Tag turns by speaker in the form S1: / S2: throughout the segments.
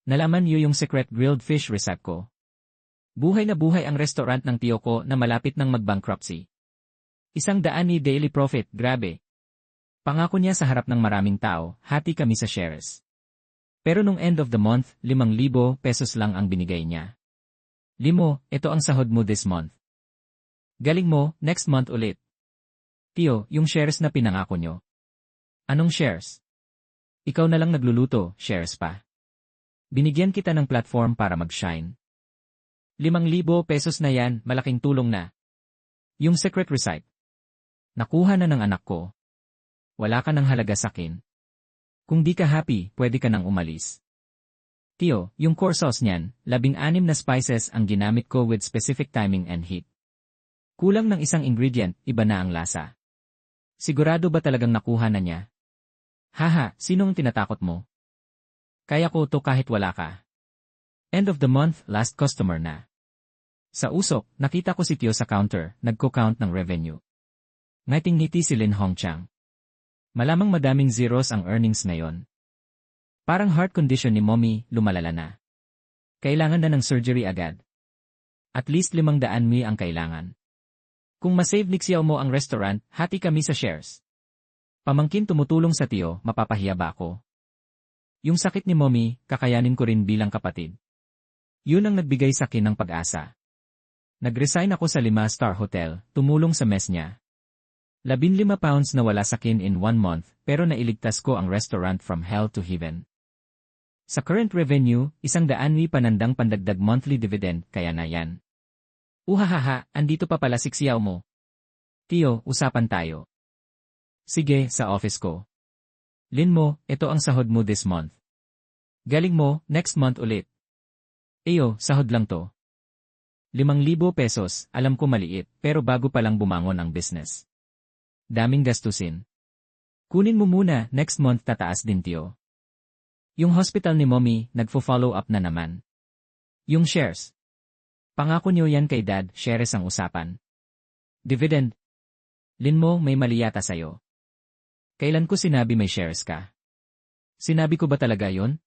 S1: Nalaman niyo yung secret grilled fish recipe ko. Buhay na buhay ang restaurant ng tiyo ko na malapit ng mag-bankruptcy. 100 ni daily profit, grabe. Pangako niya sa harap ng maraming tao, hati kami sa shares. Pero nung end of the month, 5,000 pesos lang ang binigay niya. Limo, ito ang sahod mo this month. Galing mo, next month ulit. Tiyo, yung shares na pinangako nyo. Anong shares? Ikaw na lang nagluluto, shares pa. Binigyan kita ng platform para mag-shine. 5,000 pesos na yan, malaking tulong na. Yung secret recipe. Nakuha na ng anak ko. Wala ka ng halaga sakin. Kung di ka happy, pwede ka nang umalis. Tiyo, yung core sauce niyan, 16 na spices ang ginamit ko with specific timing and heat. Kulang ng isang ingredient, iba na ang lasa. Sigurado ba talagang nakuha na niya? Haha, sinong tinatakot mo? Kaya ko to kahit wala ka. End of the month, last customer na. Sa usok, nakita ko si Tio sa counter, nagko-count ng revenue. Ngiting-ngiti si Lin Hongchang. Malamang madaming zeros ang earnings ngayon. Parang heart condition ni Mommy, lumalala na. Kailangan na ng surgery agad. At least 500 mi ang kailangan. Kung masave ni Xiao mo ang restaurant, hati kami sa shares. Pamangkin tumutulong sa Tio, mapapahiya ba ako? Yung sakit ni Mommy, kakayanin ko rin bilang kapatid. Yun ang nagbigay sa akin ng pag-asa. Nag-resign ako sa 5-star hotel, tumulong sa mess niya. 15 pounds na wala sakin in 1 month, pero nailigtas ko ang restaurant from hell to heaven. Sa current revenue, 100 mi panandang pandagdag monthly dividend, kaya na yan. Uhahaha, andito pa pala si Xiao mo. Tio, usapan tayo. Sige, sa office ko. Lin mo, ito ang sahod mo this month. Galing mo, next month ulit. Eyo, sahod lang to. 5,000 pesos, alam ko maliit, pero bago pa lang bumangon ang business. Daming gastusin. Kunin mo muna, next month tataas din Tio. Yung hospital ni Mommy, nagfo-follow up na naman. Yung shares. Pangako niyo yan kay Dad, shares ang usapan. Dividend. Lin mo, may mali yata sa'yo. Kailan ko sinabi may shares ka? Sinabi ko ba talaga yon?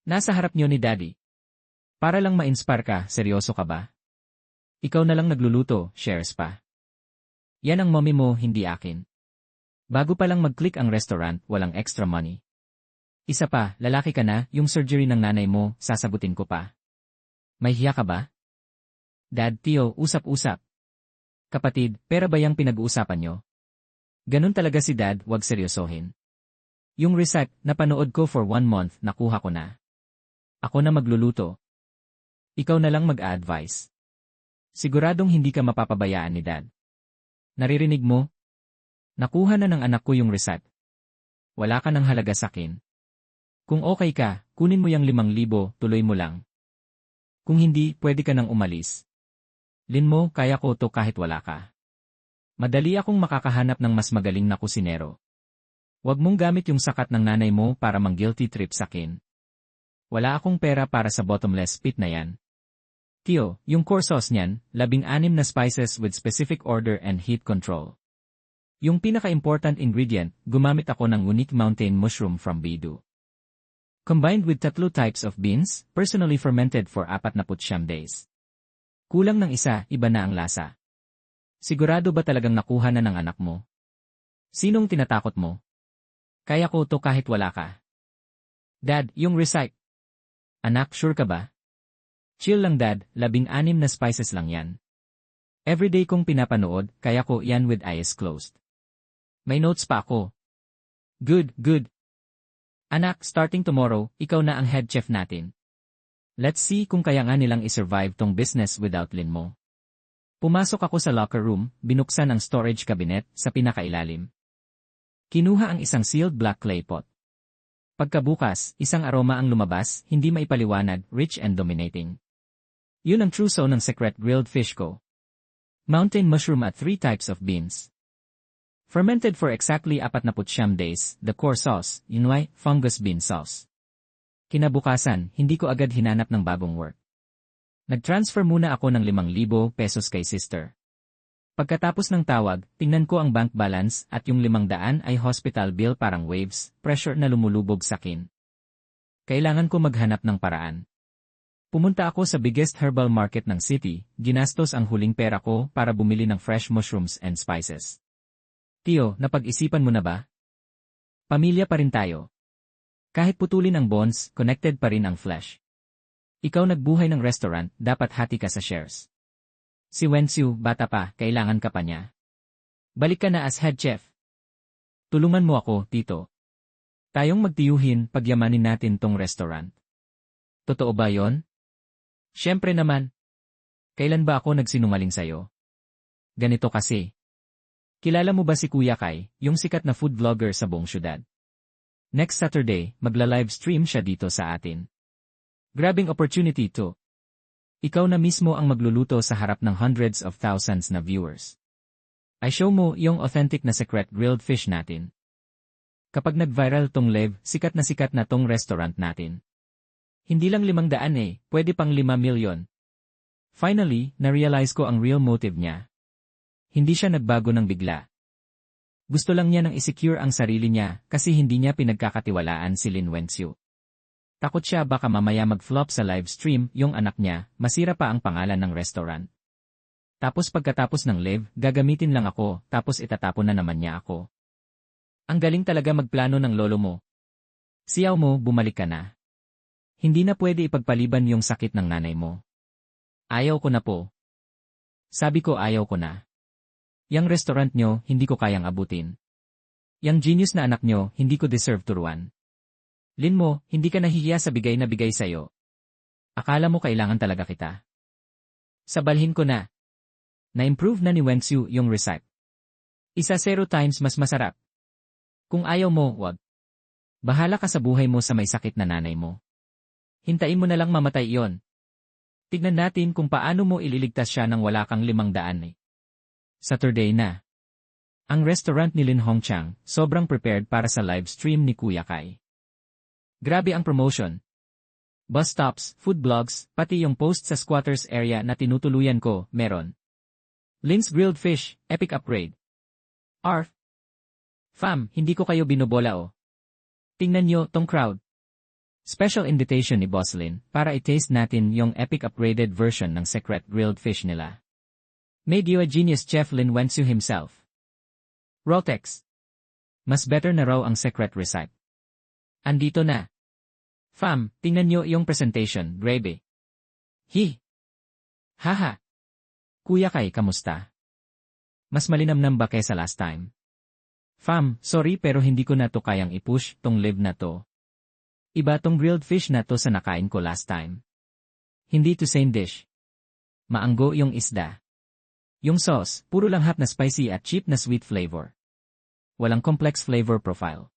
S1: Nasa harap niyo ni Daddy. Para lang ma-inspire ka, seryoso ka ba? Ikaw na lang nagluluto, shares pa. Yan ang mommy mo, hindi akin. Bago pa lang mag-click ang restaurant, walang extra money. Isa pa, lalaki ka na, yung surgery ng nanay mo, sasagutin ko pa. May hiya ka ba? Dad, Tio, usap-usap. Kapatid, pera ba yung pinag-uusapan nyo? Ganun talaga si Dad, wag seryosohin. Yung recipe, napanood ko for 1 month, nakuha ko na. Ako na magluluto. Ikaw na lang mag-a-advise. Siguradong hindi ka mapapabayaan ni Dad. Naririnig mo? Nakuha na ng anak ko yung recipe. Wala ka ng halaga sakin. Kung okay ka, kunin mo yung 5,000, tuloy mo lang. Kung hindi, pwede ka nang umalis. Lin mo, kaya ko to kahit wala ka. Madali akong makakahanap ng mas magaling na kusinero. Huwag mong gamit yung sakat ng nanay mo para mang-guilty trip sakin. Wala akong pera para sa bottomless pit na yan. Tio, yung core sauce niyan, 16 na spices with specific order and heat control. Yung pinaka-important ingredient, gumamit ako ng unique mountain mushroom from Bidu. Combined with 3 types of beans, personally fermented for 49 days. Kulang ng isa, iba na ang lasa. Sigurado ba talagang nakuha na ng anak mo? Sinong tinatakot mo? Kaya ko to kahit wala ka. Dad, yung recipe. Anak, sure ka ba? Chill lang Dad, 16 na spices lang yan. Everyday kong pinapanood, kaya ko yan with eyes closed. May notes pa ako. Good, good. Anak, starting tomorrow, ikaw na ang head chef natin. Let's see kung kaya nga nilang isurvive tong business without Lin mo. Pumasok ako sa locker room, binuksan ang storage cabinet sa pinakailalim. Kinuha ang isang sealed black clay pot. Pagkabukas, isang aroma ang lumabas, hindi maipaliwanag, rich and dominating. Yun ang truso ng secret grilled fish ko. Mountain mushroom at 3 types of beans. Fermented for exactly 49 days, the core sauce, yunway, fungus bean sauce. Kinabukasan, hindi ko agad hinanap ng bagong work. Nag-transfer muna ako ng 5,000 pesos kay sister. Pagkatapos ng tawag, tingnan ko ang bank balance at yung 500 ay hospital bill parang waves, pressure na lumulubog sa akin. Kailangan ko maghanap ng paraan. Pumunta ako sa biggest herbal market ng city, ginastos ang huling pera ko para bumili ng fresh mushrooms and spices. Tio, napag-isipan mo na ba? Pamilya pa rin tayo. Kahit putulin ang bonds, connected pa rin ang flesh. Ikaw nagbuhay ng restaurant, dapat hati ka sa shares. Si Wenxiu, bata pa, kailangan ka pa niya. Balik ka na as head chef. Tulungan mo ako, tito. Tayong magtiyuhin, pagyamanin natin tong restaurant. Totoo ba yon? Siyempre naman. Kailan ba ako nagsinungaling sa'yo? Ganito kasi. Kilala mo ba si Kuya Kai, yung sikat na food vlogger sa buong syudad? Next Saturday, magla-live stream siya dito sa atin. Grabbing opportunity to. Ikaw na mismo ang magluluto sa harap ng hundreds of thousands na viewers. I show mo yung authentic na secret grilled fish natin. Kapag nag-viral tong live, sikat na tong restaurant natin. Hindi lang 500 pwede pang 5 milyon. Finally, na-realize ko ang real motive niya. Hindi siya nagbago ng bigla. Gusto lang niya nang isecure ang sarili niya kasi hindi niya pinagkakatiwalaan si Lin Wenxiu. Takot siya baka mamaya mag-flop sa live stream yung anak niya, masira pa ang pangalan ng restaurant. Tapos pagkatapos ng live, gagamitin lang ako, tapos itatapon na naman niya ako. Ang galing talaga magplano ng lolo mo. Siyaw mo, bumalik ka na. Hindi na pwede ipagpaliban yung sakit ng nanay mo. Ayaw ko na po. Sabi ko ayaw ko na. Yang restaurant nyo, hindi ko kayang abutin. Yang genius na anak nyo, hindi ko deserve turuan. Lin mo, hindi ka nahihiya sa bigay na bigay sa'yo. Akala mo kailangan talaga kita. Sabalhin ko na. Na-improve na ni Wenxiu yung recipe. Isa 0 times mas masarap. Kung ayaw mo, wag. Bahala ka sa buhay mo sa may sakit na nanay mo. Hintayin mo na lang mamatay iyon. Tignan natin kung paano mo ililigtas siya nang wala kang 500. Saturday na. Ang restaurant ni Lin Hongchang, sobrang prepared para sa live stream ni Kuya Kai. Grabe ang promotion. Bus stops, food blogs, pati yung post sa squatters area na tinutuluyan ko, meron. Lin's Grilled Fish, epic upgrade. Arf! Fam, hindi ko kayo binobola o. Tingnan nyo tong crowd. Special invitation ni Boss Lin para i-taste natin yung epic upgraded version ng secret grilled fish nila. Made you a genius chef Lin Wenxiu himself. Roltex. Mas better na raw ang secret recipe. Andito na. Fam, tingnan nyo yung presentation, grabe. Hi. Haha. Kuya Kai, kamusta? Mas malinamnam ba kaysa last time? Fam, sorry pero hindi ko na to kayang i-push tong live na to. Iba tong grilled fish na to sa nakain ko last time. Hindi to same dish. Maanggo yung isda. Yung sauce, puro lang hot na spicy at cheap na sweet flavor. Walang complex flavor profile.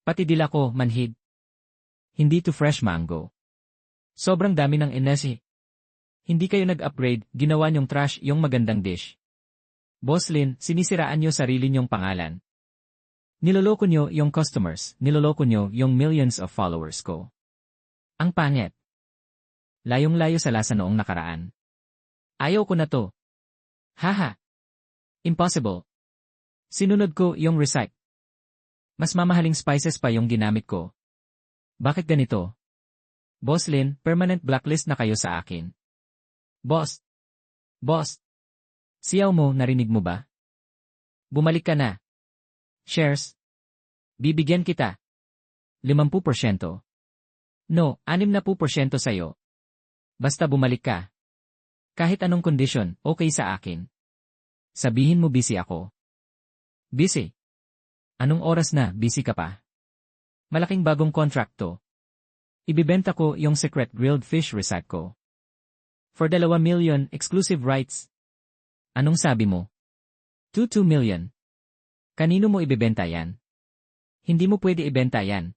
S1: Pati dila ko, manhid. Hindi to fresh mango. Sobrang dami ng inesi. Hindi kayo nag-upgrade, ginawa nyong trash yung magandang dish. Boss Lin, sinisiraan nyo sarili nyong pangalan. Niloloko nyo yung customers, niloloko nyo yung millions of followers ko. Ang pangit. Layong-layo sa lasa noong nakaraan. Ayaw ko na to. Haha. Impossible. Sinunod ko yung recipe. Mas mamahaling spices pa yung ginamit ko. Bakit ganito? Boss Lin, permanent blacklist na kayo sa akin. Boss. Boss. Siyaw mo, narinig mo ba? Bumalik ka na. Shares. Bibigyan kita. 50%. No, 60% sa'yo. Basta bumalik ka. Kahit anong kondisyon, okay sa akin. Sabihin mo busy ako. Busy? Anong oras na, busy ka pa? Malaking bagong contract to. Ibibenta ko yung secret grilled fish recipe ko. For 2 million exclusive rights. Anong sabi mo? 2 million. Kanino mo ibebenta yan? Hindi mo pwede ibenta yan.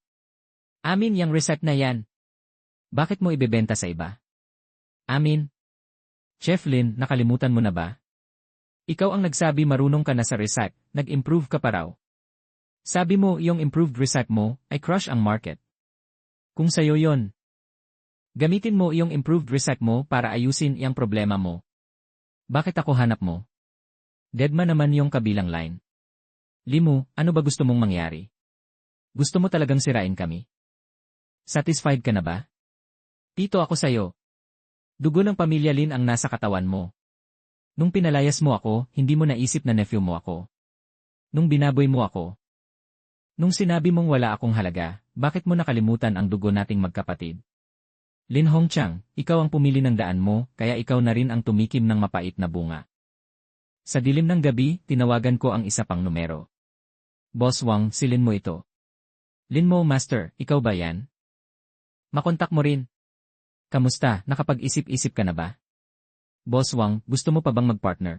S1: Amin yung recipe na yan. Bakit mo ibebenta sa iba? Amin. Chef Lin, nakalimutan mo na ba? Ikaw ang nagsabi marunong ka na sa recipe, nag-improve ka pa raw. Sabi mo yung improved recipe mo ay crush ang market. Kung sayo yon, gamitin mo yung improved recipe mo para ayusin yung problema mo. Bakit ako hanap mo? Deadma naman yung kabilang line. Limu, ano ba gusto mong mangyari? Gusto mo talagang sirain kami? Satisfied ka na ba? Tito ako sa'yo. Dugo ng pamilya Lin ang nasa katawan mo. Nung pinalayas mo ako, hindi mo naisip na nephew mo ako. Nung binaboy mo ako. Nung sinabi mong wala akong halaga, bakit mo nakalimutan ang dugo nating magkapatid? Lin Hongchang, ikaw ang pumili ng daan mo, kaya ikaw na rin ang tumikim ng mapait na bunga. Sa dilim ng gabi, tinawagan ko ang isa pang numero. Boss Wang, silin mo ito. Lin Mo Master, ikaw ba yan? Makontak mo rin. Kamusta, nakapag-isip-isip ka na ba? Boss Wang, gusto mo pa bang mag-partner?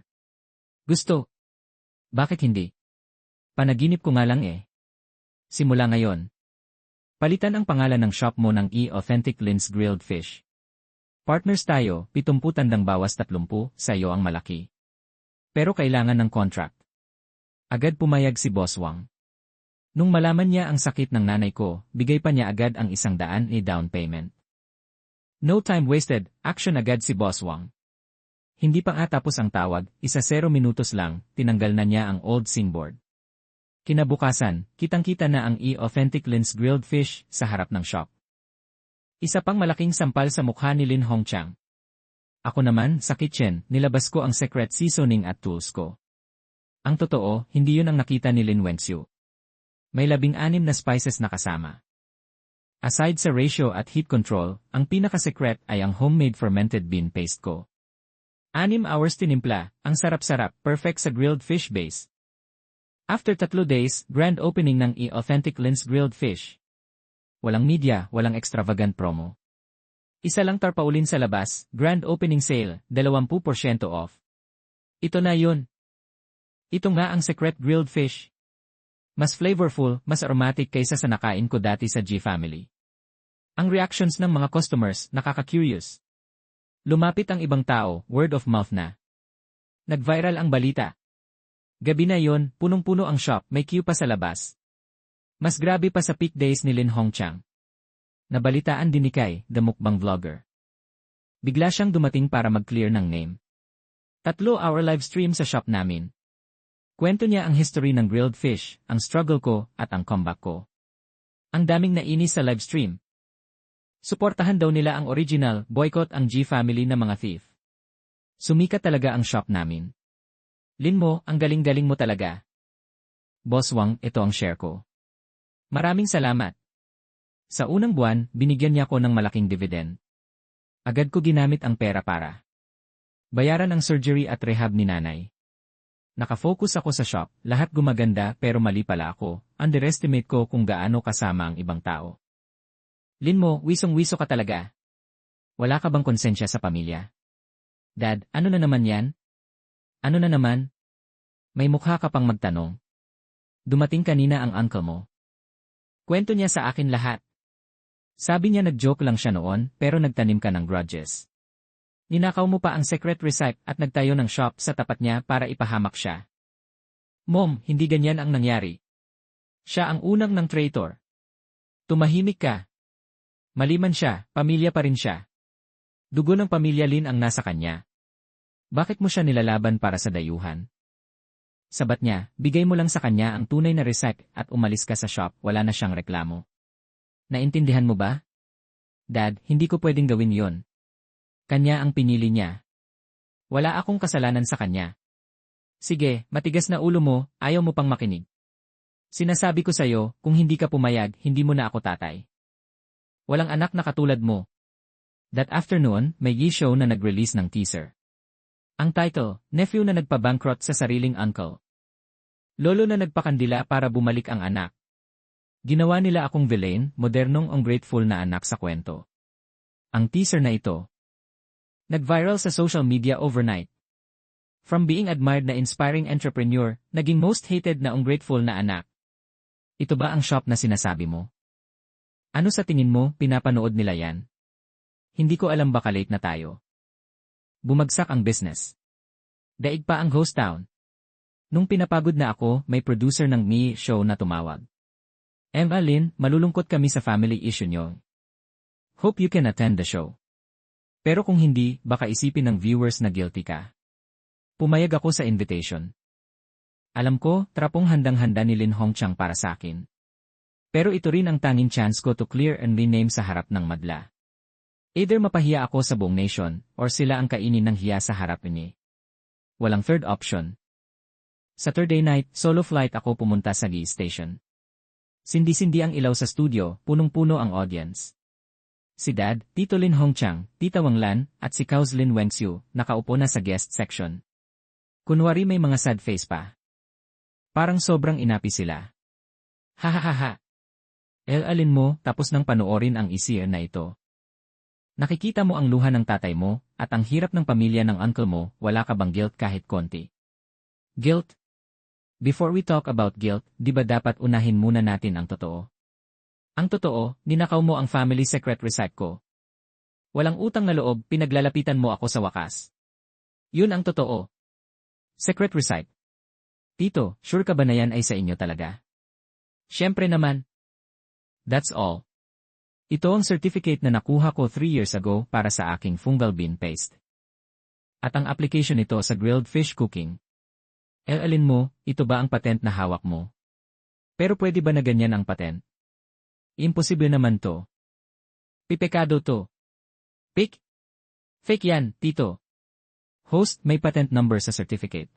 S1: Gusto. Bakit hindi? Panaginip ko nga lang eh. Simula ngayon. Palitan ang pangalan ng shop mo ng E-Authentic Lin's Grilled Fish. Partners tayo, 70 tandang bawas 30, sa'yo ang malaki. Pero kailangan ng contract. Agad pumayag si Boss Wang. Nung malaman niya ang sakit ng nanay ko, bigay pa niya agad ang 100 down payment. No time wasted, action agad si Boss Wang. Hindi pa nga tapos ang tawag, 0 minutos lang, tinanggal na niya ang old singboard. Kinabukasan, kitang-kita na ang E-Authentic Lin's Grilled Fish sa harap ng shop. Isa pang malaking sampal sa mukha ni Lin Hongchang. Ako naman, sa kitchen, nilabas ko ang secret seasoning at tools ko. Ang totoo, hindi yun ang nakita ni Lin Wenxiu. May 16 na spices na kasama. Aside sa ratio at heat control, ang pinaka-secret ay ang homemade fermented bean paste ko. 6 hours tinimpla, ang sarap-sarap, perfect sa grilled fish base. After 3 days, grand opening ng E-Authentic Lin's Grilled Fish. Walang media, walang extravagant promo. Isa lang tarpaulin sa labas, grand opening sale, 20% off. Ito na yun. Ito nga ang secret grilled fish. Mas flavorful, mas aromatic kaysa sa nakain ko dati sa G-Family. Ang reactions ng mga customers, nakaka-curious. Lumapit ang ibang tao, word of mouth na. Nag-viral ang balita. Gabi na yon, punong-puno ang shop, may queue pa sa labas. Mas grabe pa sa peak days ni Lin Hongchang. Nabalitaan din ni Kai, the mukbang vlogger. Bigla siyang dumating para mag-clear ng name. 3-hour live stream sa shop namin. Kwento niya ang history ng grilled fish, ang struggle ko, at ang comeback ko. Ang daming nainis sa live stream. Suportahan daw nila ang original, boycott ang G-Family na mga thief. Sumikat talaga ang shop namin. Lin Mo, ang galing-galing mo talaga. Boss Wang, ito ang share ko. Maraming salamat. Sa unang buwan, binigyan niya ako ng malaking dividend. Agad ko ginamit ang pera para bayaran ang surgery at rehab ni nanay. Nakafocus ako sa shop, lahat gumaganda pero mali pala ako, underestimate ko kung gaano kasama ang ibang tao. Lin Mo, wisong-wiso ka talaga. Wala ka bang konsensya sa pamilya? Dad, ano na naman yan? Ano na naman? May mukha ka pang magtanong. Dumating kanina ang uncle mo. Kwento niya sa akin lahat. Sabi niya nag-joke lang siya noon, pero nagtanim ka ng grudges. Ninakaw mo pa ang secret recipe at nagtayo ng shop sa tapat niya para ipahamak siya. Mom, hindi ganyan ang nangyari. Siya ang unang ng traitor. Tumahimik ka. Maliman siya, pamilya pa rin siya. Dugo ng pamilya Lin ang nasa kanya. Bakit mo siya nilalaban para sa dayuhan? Sabat niya, bigay mo lang sa kanya ang tunay na recipe at umalis ka sa shop, wala na siyang reklamo. Naintindihan mo ba? Dad, hindi ko pwedeng gawin yon. Kanya ang pinili niya. Wala akong kasalanan sa kanya. Sige, matigas na ulo mo, ayaw mo pang makinig. Sinasabi ko sa'yo, kung hindi ka pumayag, hindi mo na ako tatay. Walang anak na katulad mo. That afternoon, may Yi-show na nag-release ng teaser. Ang title, Nephew na nagpa-bankrupt sa sariling uncle. Lolo na nagpakandila para bumalik ang anak. Ginawa nila akong villain, modernong ungrateful na anak sa kwento. Ang teaser na ito, nag-viral sa social media overnight. From being admired na inspiring entrepreneur, naging most hated na ungrateful na anak. Ito ba ang shop na sinasabi mo? Ano sa tingin mo, pinapanood nila yan? Hindi ko alam baka late na tayo. Bumagsak ang business. Daig pa ang ghost town. Nung pinapagod na ako, may producer ng Me show na tumawag. Lin, malulungkot kami sa family issue nyo. Hope you can attend the show. Pero kung hindi, baka isipin ng viewers na guilty ka. Pumayag ako sa invitation. Alam ko, trapong handang-handa ni Lin Hongchang para sa akin. Pero ito rin ang tanging chance ko to clear and rename sa harap ng madla. Either mapahiya ako sa buong nation, or sila ang kainin ng hiya sa harap ni. Walang third option. Saturday night, solo flight ako pumunta sa Gi Station. Sindi-sindi ang ilaw sa studio, punong-puno ang audience. Si Dad, Tito Lin Hongchang, Tita Wang Lan, at si Kaus Lin Wengxiu, nakaupo na sa guest section. Kunwari may mga sad face pa. Parang sobrang inapi sila. Hahaha. Alin mo, tapos nang panoorin ang easier na ito. Nakikita mo ang luha ng tatay mo, at ang hirap ng pamilya ng uncle mo, wala ka bang guilt kahit konti? Guilt? Before we talk about guilt, di ba dapat unahin muna natin ang totoo? Ang totoo, ninakaw mo ang family secret receipt ko. Walang utang na loob, pinaglalapitan mo ako sa wakas. Yun ang totoo. Secret receipt. Tito, sure ka ba na yan ay sa inyo talaga? Siyempre naman. That's all. Ito ang certificate na nakuha ko 3 years ago para sa aking fungal bean paste. At ang application nito sa grilled fish cooking. Alin mo, ito ba ang patent na hawak mo? Pero pwede ba na ganyan ang patent? Imposible naman to. Pipekado to. Fake yan, Tito. Host, may patent number sa certificate.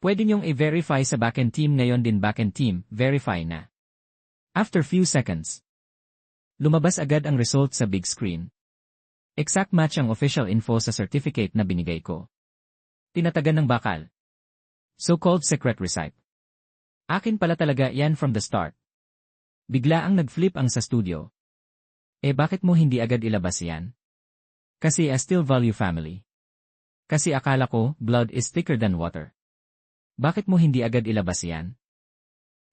S1: Pwede niyong i-verify sa backend team ngayon din backend team, verify na. After few seconds, lumabas agad ang result sa big screen. Exact match ang official info sa certificate na binigay ko. Tinatagan ng bakal. So-called secret receipt. Akin pala talaga yan from the start. Bigla ang nag-flip ang sa studio. Bakit mo hindi agad ilabas yan? Kasi I still value family. Kasi akala ko, blood is thicker than water. Bakit mo hindi agad ilabas yan?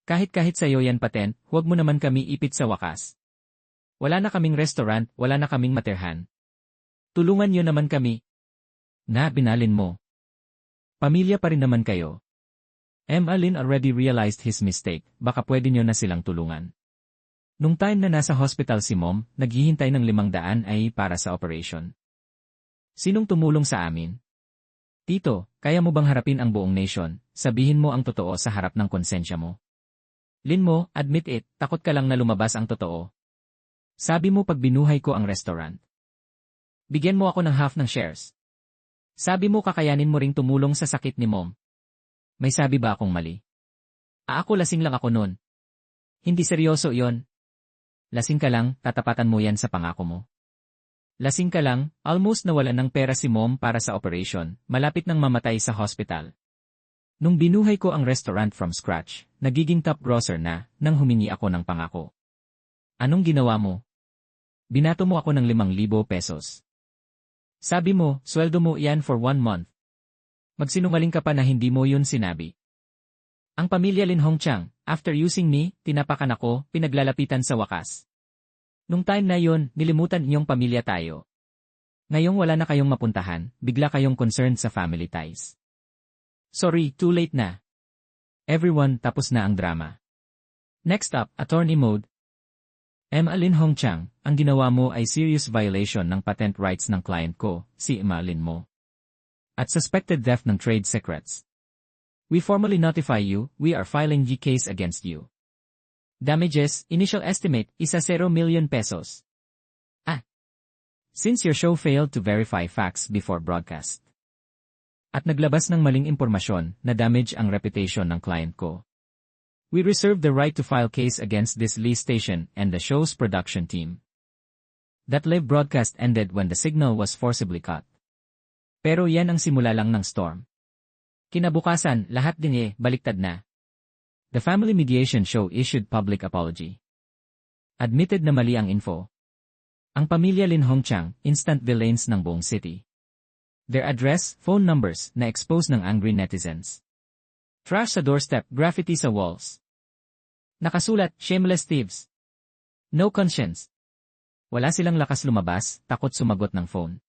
S1: Kahit sa'yo yan patent, huwag mo naman kami ipit sa wakas. Wala na kaming restaurant, wala na kaming materhan. Tulungan niyo naman kami. Na, binalin mo. Pamilya pa rin naman kayo. Alin already realized his mistake, baka pwede niyo na silang tulungan. Nung time na nasa hospital si Mom, naghihintay ng 500 ay para sa operation. Sinong tumulong sa amin? Tito, kaya mo bang harapin ang buong nation, sabihin mo ang totoo sa harap ng konsensya mo? Lin mo, admit it, takot ka lang na lumabas ang totoo. Sabi mo pag binuhay ko ang restaurant. Bigyan mo ako ng half ng shares. Sabi mo kakayanin mo ring tumulong sa sakit ni Mom. May sabi ba akong mali? Ako lasing lang ako nun. Hindi seryoso yon. Lasing ka lang, tatapatan mo yan sa pangako mo. Lasing ka lang, almost nawalan ng pera si Mom para sa operation, malapit nang mamatay sa hospital. Nung binuhay ko ang restaurant from scratch, nagiging top grosser na, nang humingi ako ng pangako. Anong ginawa mo? Binato mo ako ng 5,000 pesos. Sabi mo, sweldo mo yan for 1 month. Magsinungaling ka pa na hindi mo yun sinabi. Ang pamilya Lin Hongchang, after using me, tinapakan ako, pinaglalapitan sa wakas. Nung time na yun, nilimutan inyong pamilya tayo. Ngayong wala na kayong mapuntahan, bigla kayong concerned sa family ties. Sorry, too late na. Everyone, tapos na ang drama. Next up, attorney mode. Lin Hongchang, ang ginawa mo ay serious violation ng patent rights ng client ko, si Lin mo. At suspected theft ng trade secrets. We formally notify you, we are filing G case against you. Damages, initial estimate, isa 0 million pesos. Since your show failed to verify facts before broadcast. At naglabas ng maling impormasyon na damage ang reputation ng client ko. We reserve the right to file case against this Lee station and the show's production team. That live broadcast ended when the signal was forcibly cut. Pero yan ang simula lang ng storm. Kinabukasan, lahat din baliktad na. The family mediation show issued public apology. Admitted na mali ang info. Ang pamilya Lin Hongchang, instant villains ng buong city. Their address, phone numbers, na expose ng angry netizens. Trash sa doorstep, graffiti sa walls. Nakasulat, shameless thieves. No conscience. Wala silang lakas lumabas, takot sumagot ng phone.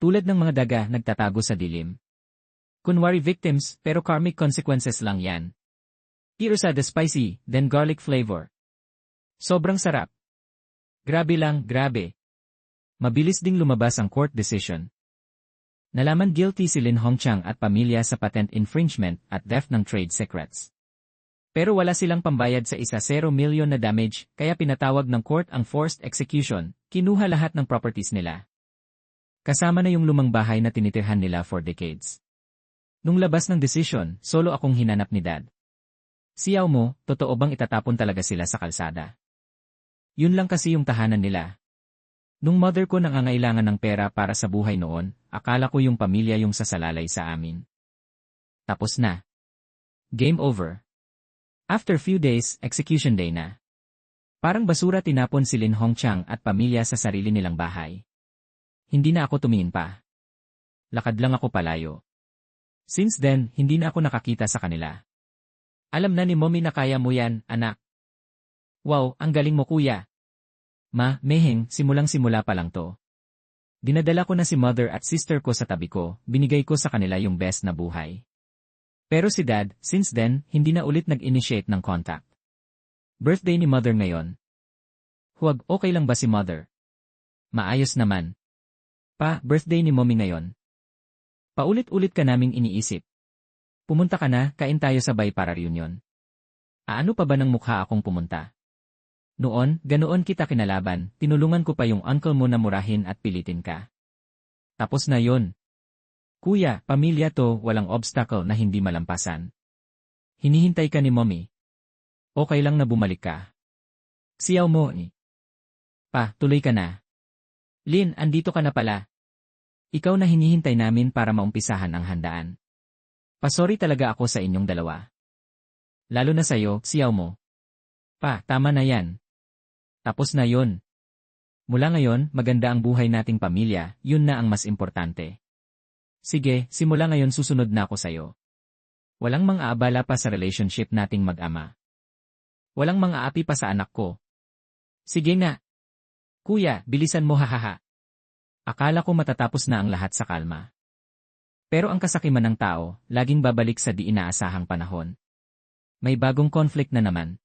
S1: Tulad ng mga daga nagtatago sa dilim. Kunwari victims, pero karmic consequences lang yan. Tirusa the spicy, then garlic flavor. Sobrang sarap. Grabe lang, grabe. Mabilis ding lumabas ang court decision. Nalaman guilty si Lin Hongchang at pamilya sa patent infringement at theft ng trade secrets. Pero wala silang pambayad sa 1 million na damage, kaya pinatawag ng court ang forced execution, kinuha lahat ng properties nila. Kasama na yung lumang bahay na tinitirhan nila for decades. Nung labas ng decision, solo akong hinanap ni Dad. Siyaw mo, totoo bang itatapon talaga sila sa kalsada? Yun lang kasi yung tahanan nila. Nung mother ko nangangailangan ng pera para sa buhay noon, akala ko yung pamilya yung sasalalay sa amin. Tapos na. Game over. After few days, execution day na. Parang basura tinapon si Lin Hongqiang at pamilya sa sarili nilang bahay. Hindi na ako tumingin pa. Lakad lang ako palayo. Since then, hindi na ako nakakita sa kanila. Alam na ni Mommy na kaya mo yan, anak. Wow, ang galing mo kuya. Ma, Meheng, simulang-simula pa lang to. Dinadala ko na si mother at sister ko sa tabi ko, binigay ko sa kanila yung best na buhay. Pero si Dad, since then, hindi na ulit nag-initiate ng contact. Birthday ni mother ngayon. Huwag, okay lang ba si mother? Maayos naman. Pa, birthday ni mommy ngayon. Paulit-ulit ka naming iniisip. Pumunta ka na, kain tayo sabay para reunion. Aano pa ba ng mukha akong pumunta? Noon, ganoon kita kinalaban, tinulungan ko pa yung uncle mo na murahin at pilitin ka. Tapos na yon. Kuya, pamilya to, walang obstacle na hindi malampasan. Hinihintay ka ni mommy. Okay lang na bumalik ka. Siyaw mo ni. Pa, tuloy ka na. Lin, andito ka na pala. Ikaw na hinihintay namin para maumpisahan ang handaan. Pasori talaga ako sa inyong dalawa. Lalo na sa'yo, siyaw mo. Pa, tama na yan. Tapos na yon. Mula ngayon, maganda ang buhay nating pamilya, yun na ang mas importante. Sige, simula ngayon susunod na ako sa'yo. Walang mang-aabala pa sa relationship nating mag-ama. Walang mang-aapi pa sa anak ko. Sige nga. Kuya, bilisan mo hahaha. Akala ko matatapos na ang lahat sa kalma. Pero ang kasakiman ng tao, laging babalik sa di inaasahang panahon. May bagong conflict na naman.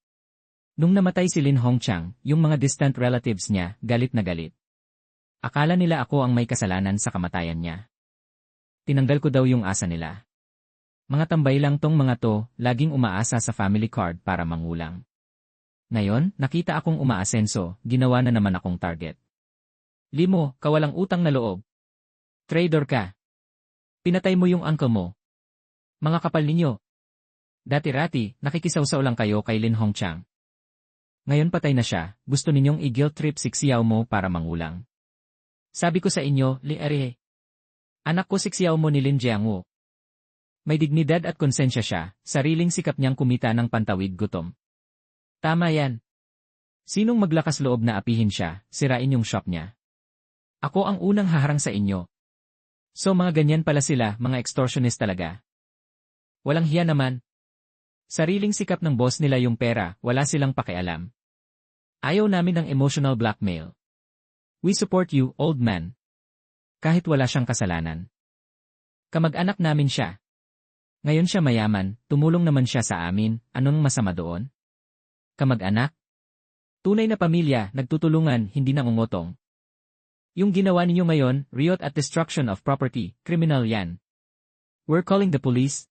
S1: Nung namatay si Lin Hongqiang, yung mga distant relatives niya, galit na galit. Akala nila ako ang may kasalanan sa kamatayan niya. Tinanggal ko daw yung asa nila. Mga tambay lang tong mga to, laging umaasa sa family card para mangulang. Ngayon, nakita akong umaasenso, ginawa na naman akong target. Limo, kawalang utang na loob. Trader ka. Pinatay mo yung uncle mo. Mga kapal ninyo. Dati-rati, nakikisawsaw lang kayo kay Lin Hongqiang. Ngayon patay na siya, gusto ninyong i-guilt trip si Xiao mo para mangulang. Sabi ko sa inyo, Li Are. Anak ko si Xiao mo ni Lin Jiangwu. May dignidad at konsensya siya, sariling sikap niyang kumita ng pantawid gutom. Tama yan. Sinong maglakas loob na apihin siya, sirain yung shop niya? Ako ang unang haharang sa inyo. So mga ganyan pala sila, mga extortionist talaga. Walang hiya naman. Sariling sikap ng boss nila yung pera, wala silang pakialam. Ayaw namin ng emotional blackmail. We support you, old man. Kahit wala siyang kasalanan. Kamag-anak namin siya. Ngayon siya mayaman, tumulong naman siya sa amin, anong masama doon? Kamag-anak? Tunay na pamilya, nagtutulungan, hindi nangungutong. Yung ginawa ninyo ngayon, riot at destruction of property, criminal yan. We're calling the police.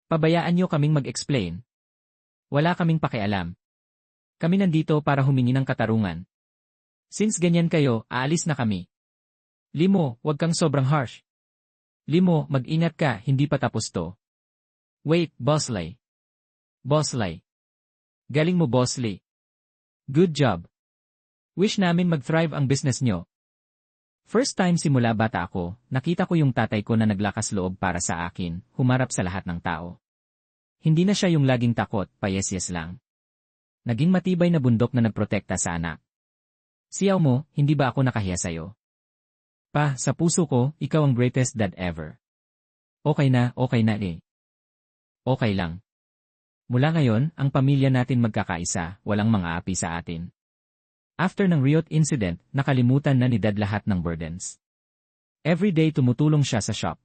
S1: Pabayaan nyo kaming mag-explain. Wala kaming pakialam. Kami nandito para humingi ng katarungan. Since ganyan kayo, aalis na kami. Limo, wag kang sobrang harsh. Limo, mag-ingat ka, hindi pa tapos to. Wait, Boss Lei. Boss Lei. Galing mo, Boss Lei. Good job. Wish namin mag-thrive ang business nyo. First time simula bata ako, nakita ko yung tatay ko na naglakas loob para sa akin, humarap sa lahat ng tao. Hindi na siya yung laging takot, payes-yes lang. Naging matibay na bundok na nagprotekta sa anak. Siyaw mo, hindi ba ako nakahiya sa'yo? Pa, sa puso ko, ikaw ang greatest dad ever. Okay na eh. Okay lang. Mula ngayon, ang pamilya natin magkakaisa, walang mga api sa atin. After ng Riot incident, nakalimutan na ni Dad lahat ng burdens. Every day tumutulong siya sa shop.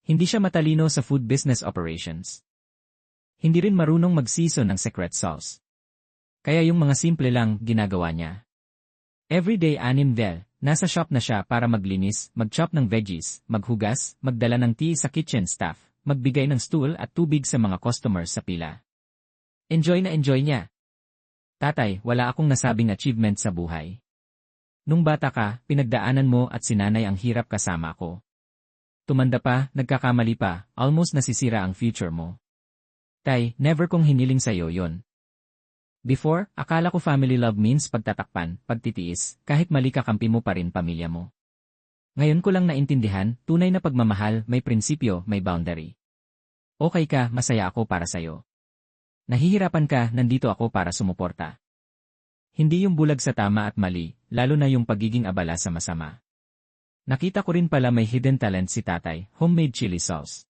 S1: Hindi siya matalino sa food business operations. Hindi rin marunong mag-season ng secret sauce. Kaya yung mga simple lang, ginagawa niya. Everyday nasa shop na siya para maglinis, mag-chop ng veggies, maghugas, magdala ng tea sa kitchen staff, magbigay ng stool at tubig sa mga customers sa pila. Enjoy na enjoy niya. Tatay, wala akong nasabing achievement sa buhay. Nung bata ka, pinagdaanan mo at sinanay ang hirap kasama ko. Tumanda pa, nagkakamali pa, almost nasisira ang future mo. Tay, never kong hiniling sa'yo yon. Before, akala ko family love means pagtatakpan, pagtitiis, kahit mali kakampi mo pa rin pamilya mo. Ngayon ko lang naintindihan, tunay na pagmamahal, may prinsipyo, may boundary. Okay ka, masaya ako para sa'yo. Nahihirapan ka, nandito ako para sumuporta. Hindi yung bulag sa tama at mali, lalo na yung pagiging abala sa masama. Nakita ko rin pala may hidden talent si tatay, homemade chili sauce.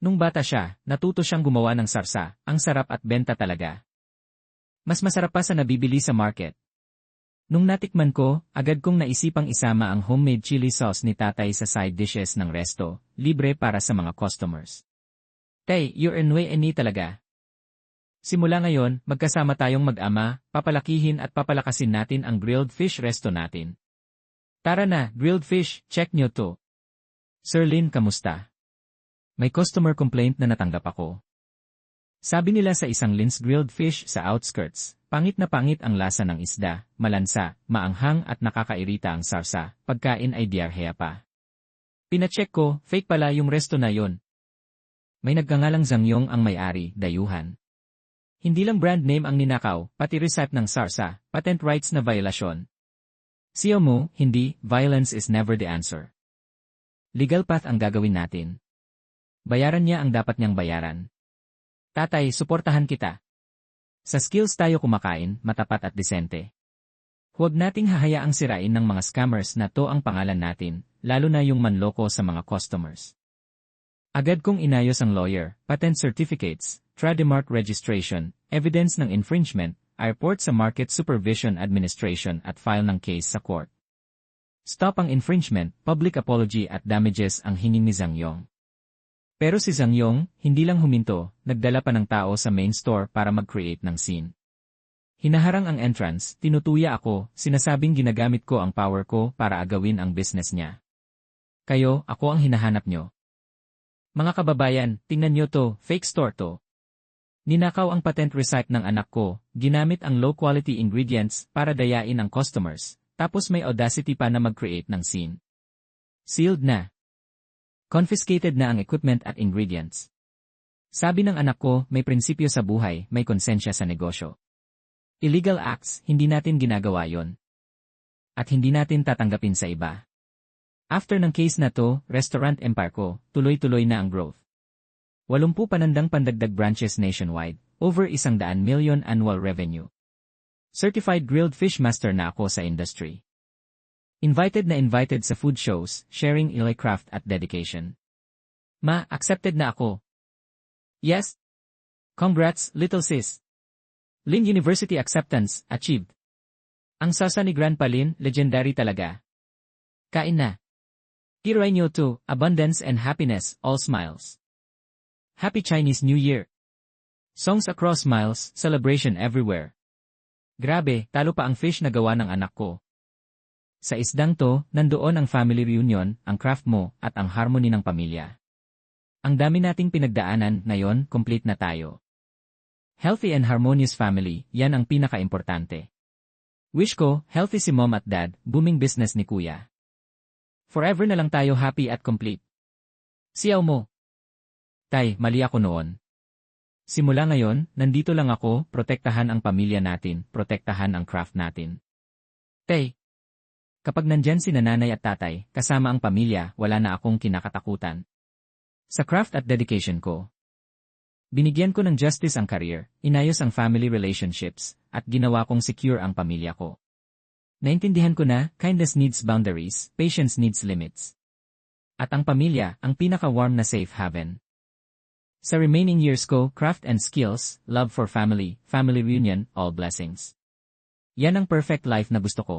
S1: Nung bata siya, natuto siyang gumawa ng sarsa, ang sarap at benta talaga. Mas masarap pa sa nabibili sa market. Nung natikman ko, agad kong naisipang isama ang homemade chili sauce ni tatay sa side dishes ng resto, libre para sa mga customers. Tay, you're in way any talaga. Simula ngayon, magkasama tayong mag-ama, papalakihin at papalakasin natin ang grilled fish resto natin. Tara na, grilled fish, check nyo to. Sir Lin, kamusta? May customer complaint na natanggap ako. Sabi nila sa isang Lin's grilled fish sa outskirts, pangit na pangit ang lasa ng isda, malansa, maanghang at nakakairita ang sarsa, pagkain ay diarrhea pa. Pinacheck ko, fake pala yung resto na yon. May nagngangalang Zangyong ang may-ari, dayuhan. Hindi lang brand name ang ninakaw, pati recipe ng sarsa, patent rights na violasyon. Siyo mo, hindi, violence is never the answer. Legal path ang gagawin natin. Bayaran niya ang dapat niyang bayaran. Tatay, suportahan kita. Sa skills tayo kumakain, matapat at disente. Huwag nating hahayaang sirain ng mga scammers na to ang pangalan natin, lalo na yung manloko sa mga customers. Agad kong inayos ang lawyer, patent certificates, trademark registration, evidence ng infringement, report sa Market Supervision Administration at file ng case sa court. Stop ang infringement, public apology at damages ang hingin ni Zangyong. Pero si Zangyong, hindi lang huminto, nagdala pa ng tao sa main store para mag-create ng scene. Hinaharang ang entrance, tinutuya ako, sinasabing ginagamit ko ang power ko para agawin ang business niya. Kayo, ako ang hinahanap nyo. Mga kababayan, tingnan nyo to, fake store to. Ninakaw ang patent recipe ng anak ko, ginamit ang low-quality ingredients para dayain ang customers, tapos may audacity pa na mag-create ng scene. Sealed na. Confiscated na ang equipment at ingredients. Sabi ng anak ko, may prinsipyo sa buhay, may konsensya sa negosyo. Illegal acts, hindi natin ginagawa yon. At hindi natin tatanggapin sa iba. After ng case na to, restaurant empire ko, tuloy-tuloy na ang growth. 80 panandang pandagdag branches nationwide, over 100 million annual revenue. Certified grilled fish master na ako sa industry. Invited sa food shows, sharing Ilay craft at dedication. Ma, accepted na ako. Yes. Congrats, little sis. Lin University acceptance, achieved. Ang sasa ni Grandpa Lin, legendary talaga. Kain na. Kiray nyo to, abundance and happiness, all smiles. Happy Chinese New Year. Songs across miles, celebration everywhere. Grabe, talo pa ang fish na gawa ng anak ko. Sa isdang to, nandoon ang family reunion, ang craft mo, at ang harmony ng pamilya. Ang dami nating pinagdaanan, ngayon, complete na tayo. Healthy and harmonious family, yan ang pinaka-importante. Wish ko, healthy si mom at dad, booming business ni kuya. Forever na lang tayo happy at complete. Siyaw mo. Tay, mali ako noon. Simula ngayon, nandito lang ako, protektahan ang pamilya natin, protektahan ang craft natin. Tay, kapag nandyan si nanay at tatay, kasama ang pamilya, wala na akong kinakatakutan. Sa craft at dedication ko, binigyan ko ng justice ang career, inayos ang family relationships, at ginawa kong secure ang pamilya ko. Naintindihan ko na, kindness needs boundaries, patience needs limits. At ang pamilya, ang pinaka-warm na safe haven. Sa remaining years ko, craft and skills, love for family, family reunion, all blessings. Yan ang perfect life na gusto ko.